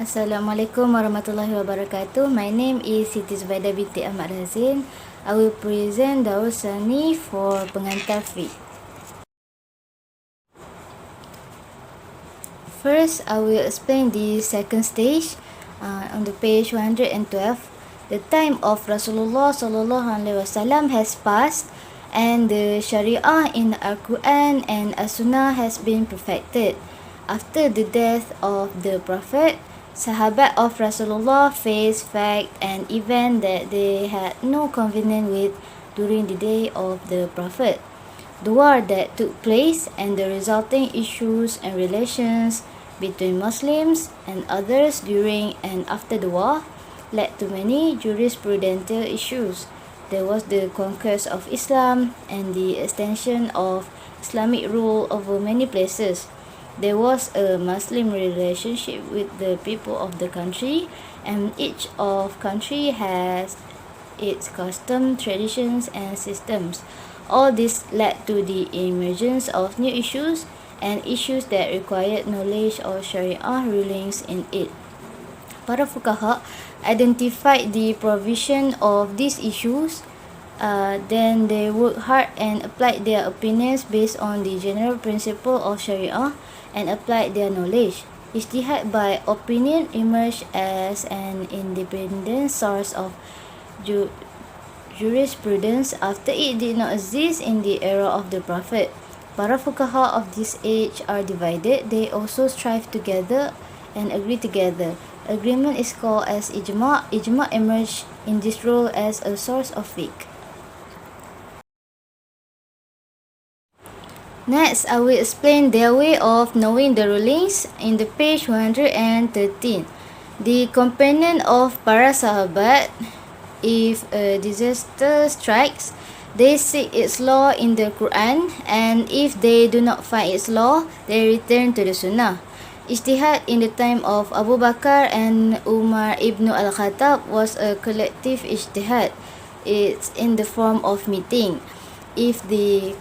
Assalamualaikum warahmatullahi wabarakatuh. My name is Siti Zubaidah binti Ahmad Hazin. I will present Daur Tsani for Pengantar FIQH. First, I will explain the second stage on the page 112. The time of Rasulullah sallallahu alaihi wasallam has passed and the Sharia in the Al-Quran and As-Sunnah has been perfected. After the death of the Prophet, Sahabat of Rasulullah faced fact and event that they had no convenience with during the day of the Prophet. The war that took place and the resulting issues and relations between Muslims and others during and after the war led to many jurisprudential issues. There was the conquest of Islam and the extension of Islamic rule over many places. There was a Muslim relationship with the people of the country, and each of country has its custom, traditions, and systems. All this led to the emergence of new issues and issues that required knowledge of Sharia rulings in it. Para fuqaha identified the provision of these issues. Then they worked hard and applied their opinions based on the general principle of Sharia and applied their knowledge. Ijtihad by opinion emerged as an independent source of jurisprudence after it did not exist in the era of the Prophet. Para fuqaha of this age are divided. They also strive together and agree together. Agreement is called as ijma'. Ijma' emerged in this role as a source of fiqh. Next, I will explain their way of knowing the rulings in the page 113. The companion of para sahabat, if a disaster strikes, they seek its law in the Quran, and if they do not find its law, they return to the Sunnah. Ijtihad in the time of Abu Bakar and Umar ibn al-Khattab was a collective ijtihad. It's in the form of meeting. If the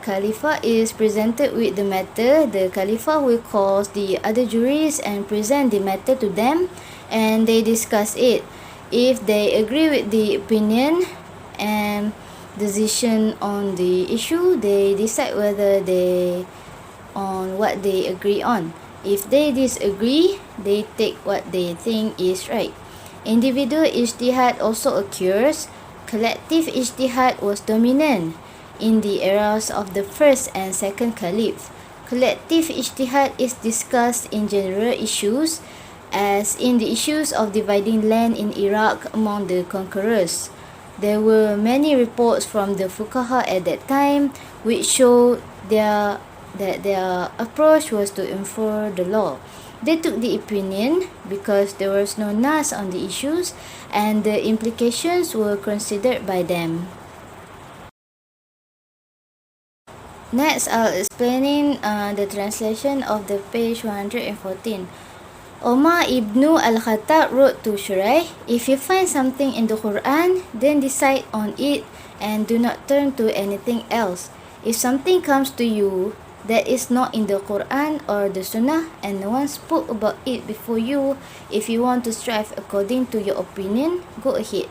Khalifa is presented with the matter, the Khalifa will call the other juries and present the matter to them, and they discuss it. If they agree with the opinion and decision on the issue, they decide whether they on what they agree on. If they disagree, they take what they think is right. Individual ijtihad also occurs. Collective ijtihad was dominant in the eras of the first and second caliph. Collective ijtihad is discussed in general issues, as in the issues of dividing land in Iraq among the conquerors. There were many reports from the fuqaha at that time which showed that their approach was to infer the law. They took the opinion because there was no nas on the issues and the implications were considered by them. Next, I'll explaining the translation of the page 114. Umar ibn al-Khattab wrote to Shuraih, if you find something in the Quran, then decide on it and do not turn to anything else. If something comes to you that is not in the Quran or the Sunnah and no one spoke about it before you, if you want to strive according to your opinion, go ahead.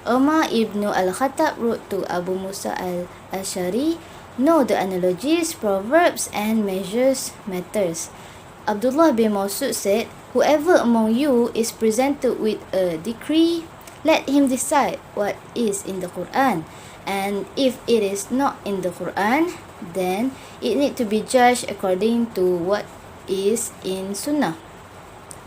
Umar ibn al-Khattab wrote to Abu Musa al-Ash'ari, know the analogies, proverbs and measures matters. Abdullah bin Mas'ud said, whoever among you is presented with a decree, let him decide what is in the Quran, and if it is not in the Quran, then it need to be judged according to what is in Sunnah.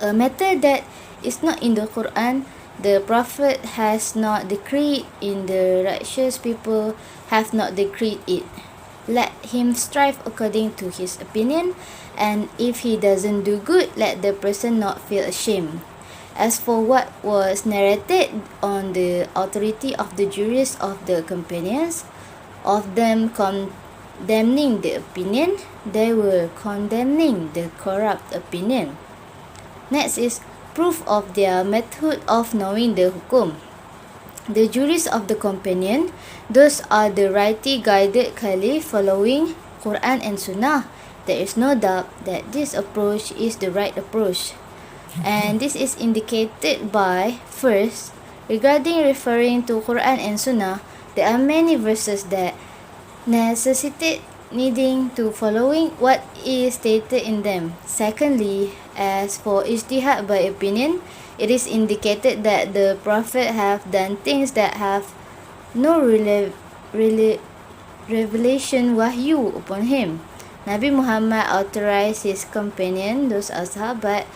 A matter that is not in the Quran, the Prophet has not decreed, in the righteous people have not decreed it. Let him strive according to his opinion, and if he doesn't do good, let the person not feel ashamed. As for what was narrated on the authority of the jurists of the companions, of them condemning the opinion, they were condemning the corrupt opinion. Next is proof of their method of knowing the hukum. The jurists of the companion, those are the rightly guided caliph following Quran and Sunnah. There is no doubt that this approach is the right approach. And this is indicated by, first, regarding referring to Quran and Sunnah, there are many verses that necessitate needing to following what is stated in them. Secondly, as for ijtihad by opinion, it is indicated that the Prophet have done things that have no revelation wahyu upon him. Nabi Muhammad authorized his companion, those sahabat,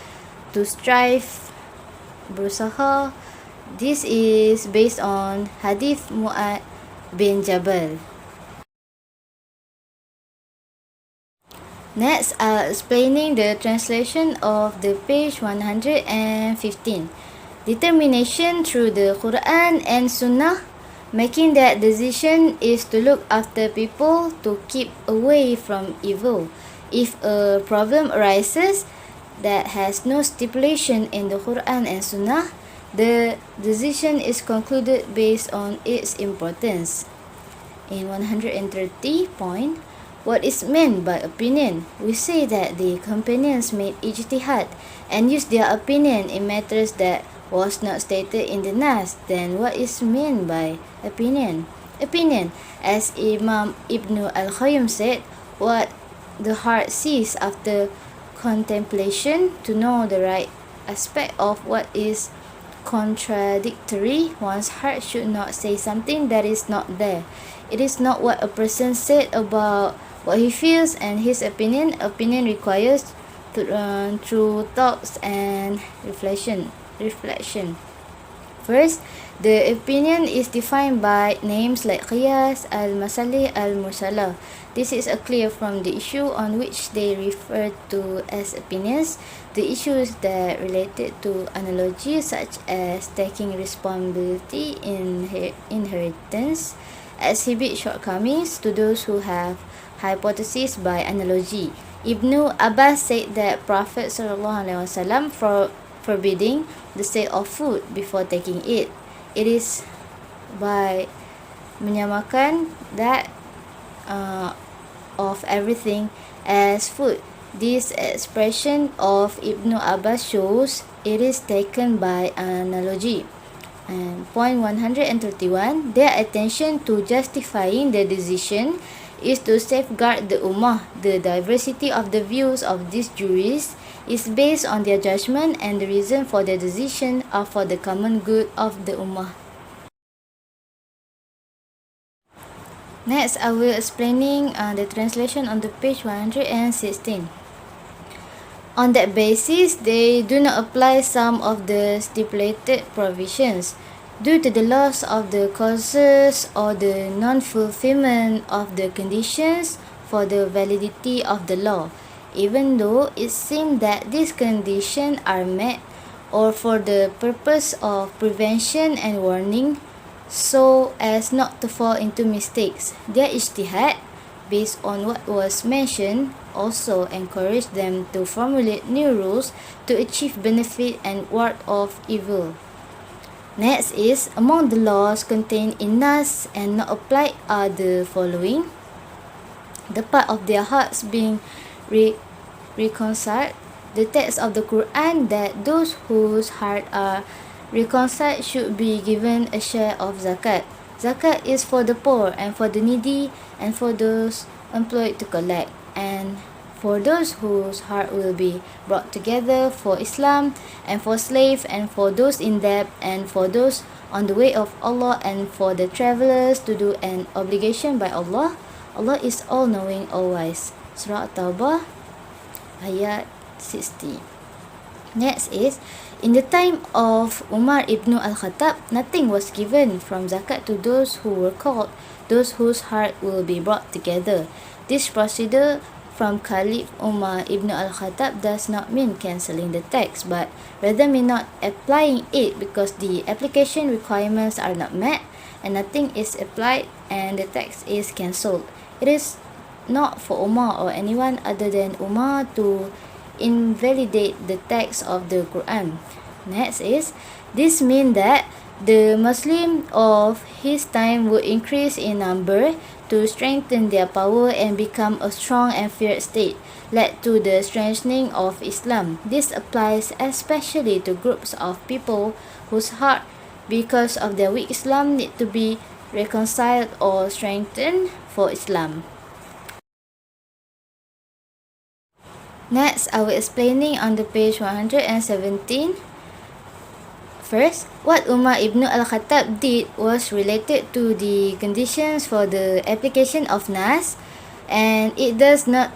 to strive, berusaha. This is based on hadith Mu'ad bin Jabal. Next, explaining the translation of the page 115. Determination through the Quran and Sunnah, making that decision is to look after people to keep away from evil. If a problem arises that has no stipulation in the Quran and Sunnah, the decision is concluded based on its importance. In 130 point, what is meant by opinion? We say that the companions made ijtihad and used their opinion in matters that was not stated in the Nas. Then what is meant by opinion? Opinion, as Imam Ibn al-Qayyim said, what the heart sees after contemplation, to know the right aspect of what is contradictory. One's heart should not say something that is not there. It is not what a person said about what he feels and his opinion. Opinion requires through thoughts and reflection. First, the opinion is defined by names like qiyas, al-masali, al-mursala. This is clear from the issue on which they refer to as opinions. The issues that related to analogy, such as taking responsibility in inheritance, exhibit shortcomings to those who have hypotheses by analogy. Ibn Abbas said that Prophet ﷺ forbidding the sale of food before taking it. It is by menyamakan that of everything as food. This expression of Ibn Abbas shows it is taken by analogy. And point 131, their attention to justifying the decision is to safeguard the ummah. The diversity of the views of these juries is based on their judgment, and the reason for their decision are for the common good of the ummah. Next, I will explaining the translation on the page 116. On that basis, they do not apply some of the stipulated provisions due to the loss of the causes or the non-fulfillment of the conditions for the validity of the law, even though it seems that these conditions are met, or for the purpose of prevention and warning, so as not to fall into mistakes. Their ijtihad, based on what was mentioned, also encourage them to formulate new rules to achieve benefit and ward off evil. Next is, among the laws contained in Nas and not applied are the following. The part of their hearts being reconciled. The text of the Quran that those whose hearts are reconciled should be given a share of zakat. Zakat is for the poor and for the needy and for those employed to collect, and for those whose heart will be brought together, for Islam and for slaves and for those in debt and for those on the way of Allah and for the travelers to do an obligation by Allah. Allah is all-knowing, all-wise. Surah At-Tawbah, ayat 60. Next is, in the time of Umar ibn al-Khattab, nothing was given from zakat to those who were called, those whose heart will be brought together. This procedure from Caliph Umar ibn al-Khattab does not mean cancelling the tax, but rather mean not applying it because the application requirements are not met and nothing is applied and the tax is cancelled. It is not for Umar or anyone other than Umar to invalidate the text of the Quran. Next is, this means that the Muslim of his time would increase in number to strengthen their power and become a strong and feared state, led to the strengthening of Islam. This applies especially to groups of people whose heart, because of their weak Islam, need to be reconciled or strengthened for Islam. Next, I will explaining on the page 117. First, what Umar ibn al-Khattab did was related to the conditions for the application of Nas, and it does not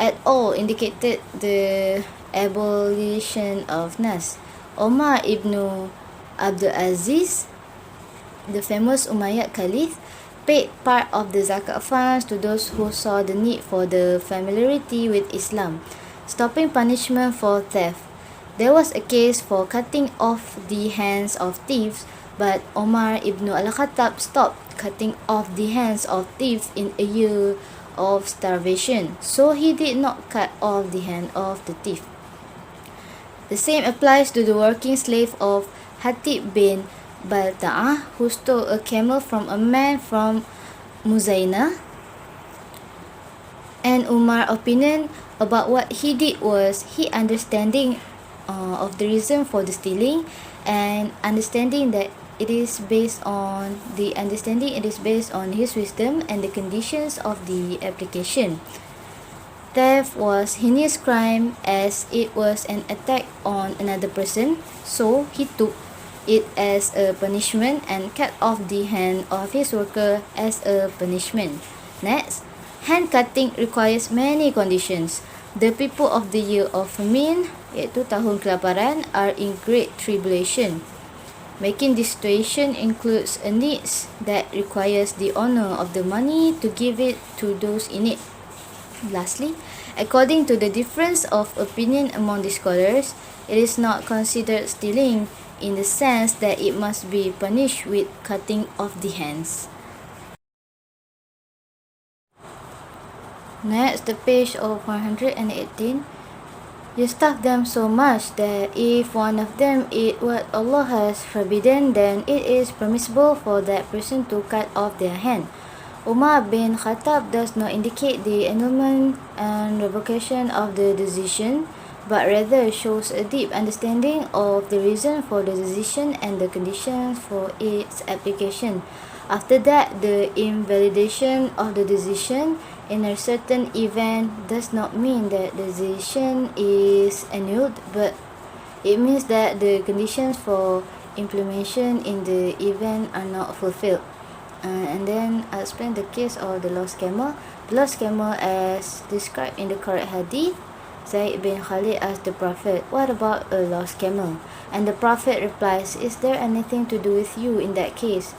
at all indicated the abolition of Nas. Umar ibn Abdul Aziz, the famous Umayyad Caliph, paid part of the zakat funds to those who saw the need for the familiarity with Islam, stopping punishment for theft. There was a case for cutting off the hands of thieves, but Omar ibn al-Khattab stopped cutting off the hands of thieves in a year of starvation, so he did not cut off the hand of the thief. The same applies to the working slave of Hatib bin Balta'ah, who stole a camel from a man from Muzaina. And Umar's opinion about what he did was he understanding of the reason for the stealing, and understanding that it is based on his wisdom and the conditions of the application. Theft was heinous crime as it was an attack on another person, so he took it as a punishment and cut off the hand of his worker as a punishment. Next, hand cutting requires many conditions. The people of the year of famine, iaitu tahun kelaparan, are in great tribulation. Making this situation includes a needs that requires the owner of the money to give it to those in need. Lastly, according to the difference of opinion among the scholars, it is not considered stealing in the sense that it must be punished with cutting off the hands. Next, the page of 118. You stuff them so much that if one of them eat what Allah has forbidden, then it is permissible for that person to cut off their hand. Umar bin Khattab does not indicate the annulment and revocation of the decision, but rather shows a deep understanding of the reason for the decision and the conditions for its application. After that, the invalidation of the decision in a certain event does not mean that the decision is annulled, but it means that the conditions for implementation in the event are not fulfilled. And then I'll explain the case of the lost camel. The lost camel, as described in the correct hadith, Zaid bin Khalid asked the Prophet, "What about a lost camel?" And the Prophet replies, "Is there anything to do with you in that case?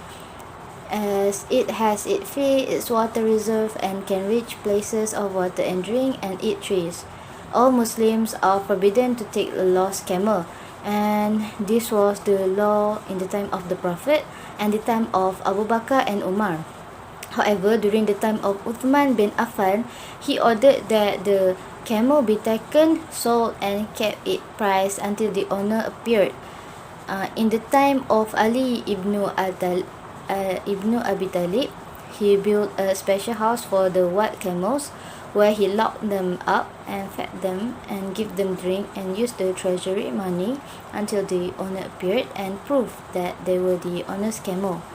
As it has its feet, its water reserve, and can reach places of water and drink and eat trees. All Muslims are forbidden to take a lost camel." And this was the law in the time of the Prophet and the time of Abu Bakr and Umar. However, during the time of Uthman bin Affan, he ordered that the camel be taken, sold, and kept its price until the owner appeared. In the time of Ali ibn Abi Talib, he built a special house for the white camels, where he locked them up and fed them and gave them drink and used the treasury money until the owner appeared and proved that they were the owner's camel.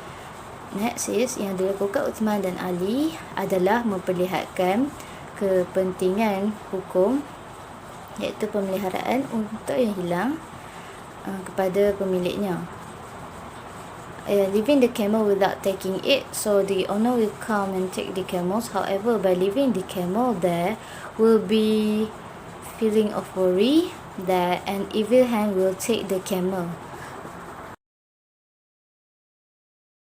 Next is, yang dilakukan Uthman dan Ali adalah memperlihatkan kepentingan hukum, iaitu pemeliharaan untuk yang hilang kepada pemiliknya. Leaving the camel without taking it, so the owner will come and take the camels. However, by leaving the camel there, will be feeling of worry that an evil hand will take the camel.